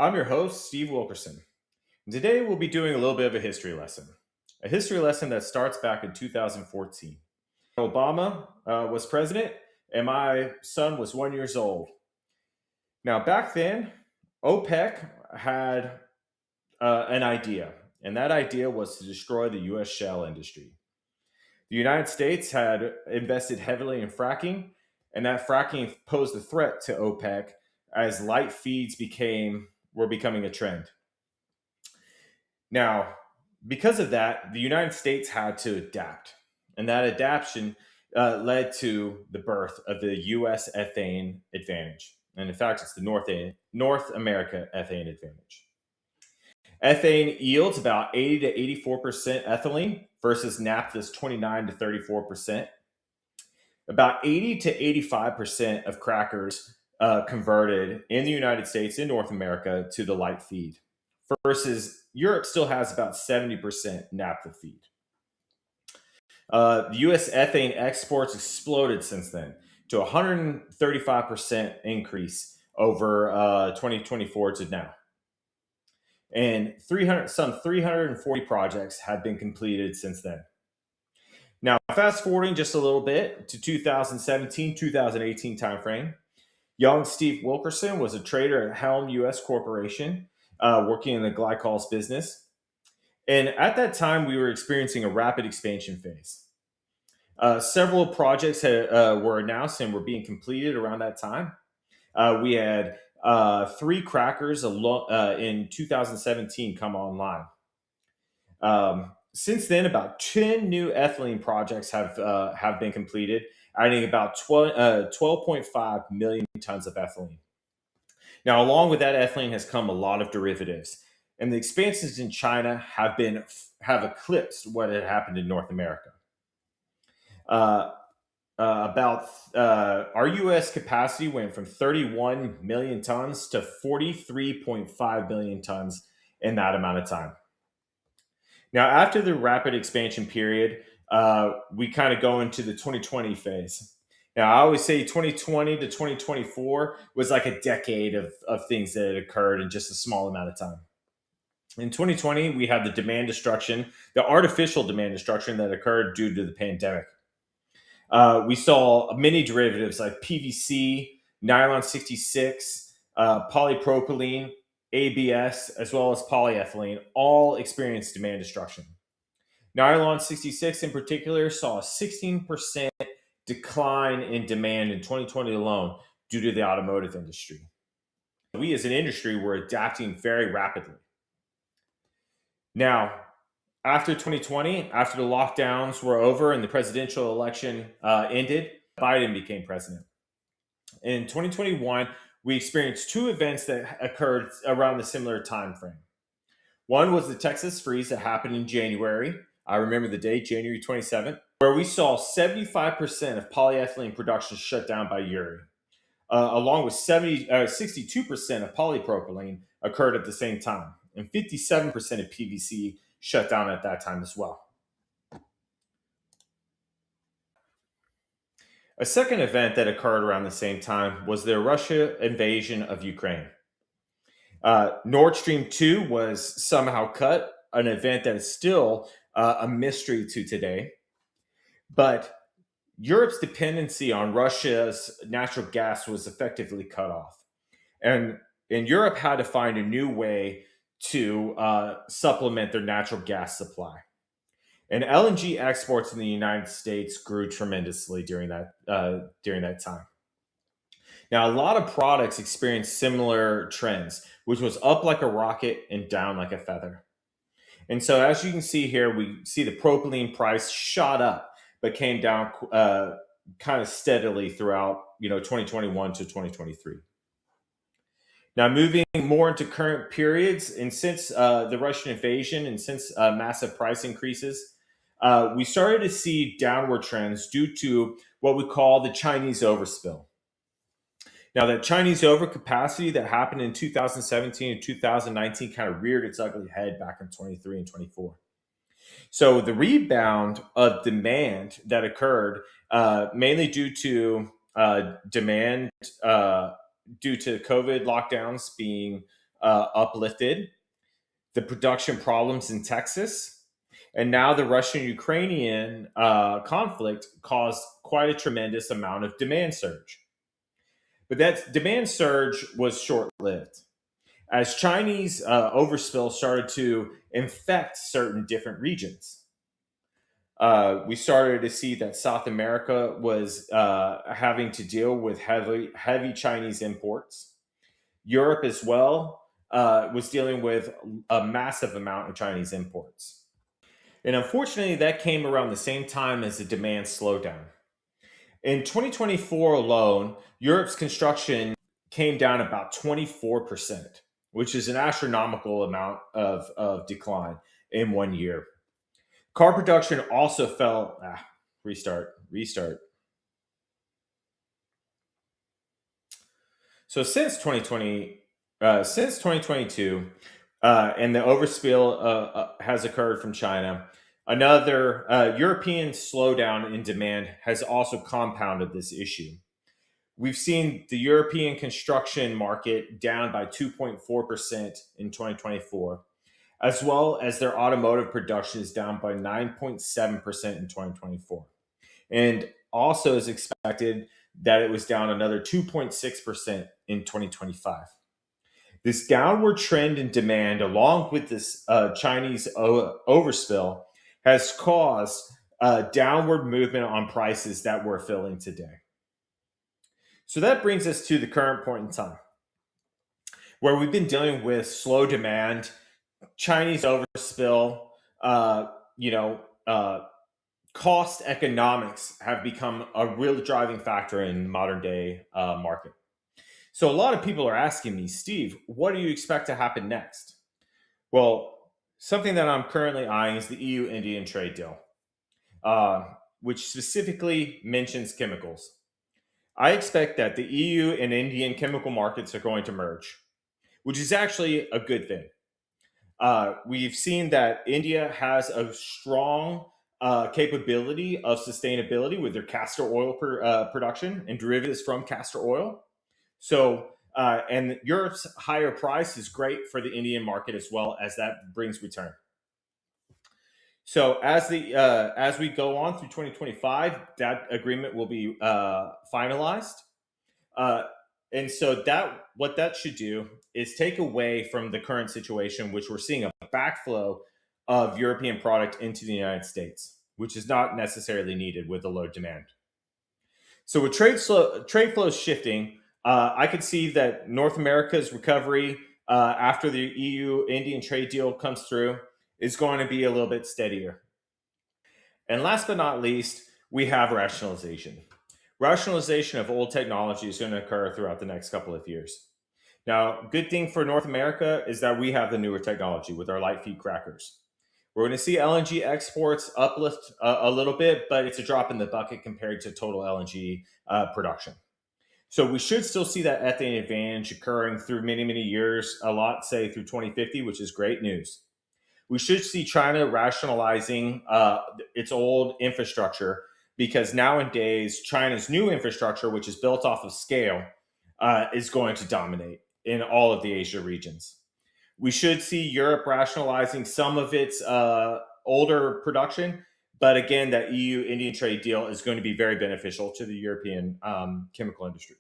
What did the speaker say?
I'm your host, Steve Wilkerson. And today we'll be doing a little bit of a history lesson that starts back in 2014. Obama was president, and my son was 1 year old. Now, back then, OPEC had an idea, and that idea was to destroy the U.S. shale industry. The United States had invested heavily in fracking, and that fracking posed a threat to OPEC as light feeds were becoming a trend. Now, because of that, the United States had to adapt, and that adaptation led to the birth of the U.S. ethane advantage. And in fact, it's the North America ethane advantage. Ethane yields about 80 to 84% ethylene versus naphtha's 29 to 34%. About 80 to 85% of crackers converted in the United States, in North America, to the light feed, versus Europe still has about 70% naphtha feed. The U.S. ethane exports exploded since then to 135% increase over 2024 to now. And some 340 projects have been completed since then. Now, fast forwarding just a little bit to 2017, 2018 timeframe, young Steve Wilkerson was a trader at Helm U.S. Corporation, working in the glycols business. And at that time, we were experiencing a rapid expansion phase. Several projects were announced and were being completed around that time. We had 3 crackers in 2017 come online. Since then, about 10 new ethylene projects have been completed, adding about 12.5 million tons of ethylene. Now, along with that ethylene has come a lot of derivatives, and the expansions in China have eclipsed what had happened in North America. Our U.S. capacity went from 31 million tons to 43.5 million tons in that amount of time. Now, after the rapid expansion period, we kind of go into the 2020 phase. Now, I always say 2020 to 2024 was like a decade of things that had occurred in just a small amount of time. In 2020, we had the demand destruction, the artificial demand destruction that occurred due to the pandemic. We saw many derivatives like PVC, nylon 66, polypropylene, ABS, as well as polyethylene, all experienced demand destruction. Nylon 66 in particular saw a 16% decline in demand in 2020 alone due to the automotive industry. We as an industry were adapting very rapidly. Now, after 2020, after the lockdowns were over and the presidential election ended, Biden became president. In 2021, we experienced 2 events that occurred around the similar time frame. One was the Texas freeze that happened in January. I remember the date, January 27th, where we saw 75% of polyethylene production shut down by Uri, along with 62% of polypropylene occurred at the same time, and 57% of PVC shut down at that time as well. A second event that occurred around the same time was the Russia invasion of Ukraine. Nord Stream 2 was somehow cut, an event that is still a mystery to today. But Europe's dependency on Russia's natural gas was effectively cut off. And Europe had to find a new way to supplement their natural gas supply. And LNG exports in the United States grew tremendously during that time. Now, a lot of products experienced similar trends, which was up like a rocket and down like a feather. And so, as you can see here, we see the propylene price shot up, but came down kind of steadily throughout 2021 to 2023. Now, moving more into current periods, and since the Russian invasion and since massive price increases, we started to see downward trends due to what we call the Chinese overspill. Now, that Chinese overcapacity that happened in 2017 and 2019 kind of reared its ugly head back in 23 and 24. So the rebound of demand that occurred mainly due to demand due to COVID lockdowns being uplifted, the production problems in Texas, and now the Russian Ukrainian conflict caused quite a tremendous amount of demand surge. But that demand surge was short lived as Chinese overspill started to infect certain different regions. We started to see that South America was having to deal with heavy Chinese imports. Europe as well was dealing with a massive amount of Chinese imports. And unfortunately, that came around the same time as the demand slowdown. In 2024 alone, Europe's construction came down about 24%, which is an astronomical amount of decline in 1 year. Car production also fell. Restart. So since 2022, and the overspill has occurred from China, another European slowdown in demand has also compounded this issue. We've seen the European construction market down by 2.4% in 2024, as well as their automotive production is down by 9.7% in 2024. And also is expected that it was down another 2.6% in 2025. This downward trend in demand, along with this Chinese overspill, has caused a downward movement on prices that we're feeling today. So that brings us to the current point in time, where we've been dealing with slow demand, Chinese overspill, uh, you know, cost economics have become a real driving factor in the modern day market. So a lot of people are asking me, Steve, what do you expect to happen next? Well, something that I'm currently eyeing is the EU Indian trade deal, uh, which specifically mentions chemicals. I expect that the EU and Indian chemical markets are going to merge, which is actually a good thing. We've seen that India has a strong capability of sustainability with their castor oil production and derivatives from castor oil. So, and Europe's higher price is great for the Indian market as well as that brings return. So as we go on through 2025, that agreement will be finalized. Uh, and so that what that should do is take away from the current situation, which we're seeing a backflow of European product into the United States, which is not necessarily needed with the low demand. So with trade flows shifting, I could see that North America's recovery after the EU Indian trade deal comes through is going to be a little bit steadier. And last but not least, we have rationalization. Rationalization of old technology is going to occur throughout the next couple of years. Now, good thing for North America is that we have the newer technology with our light feed crackers. We're going to see LNG exports uplift a little bit, but it's a drop in the bucket compared to total LNG production. So we should still see that ethane advantage occurring through many, many years, a lot, say through 2050, which is great news. We should see China rationalizing its old infrastructure because nowadays China's new infrastructure, which is built off of scale, is going to dominate in all of the Asia regions. We should see Europe rationalizing some of its older production, but again, that EU Indian trade deal is going to be very beneficial to the European chemical industry.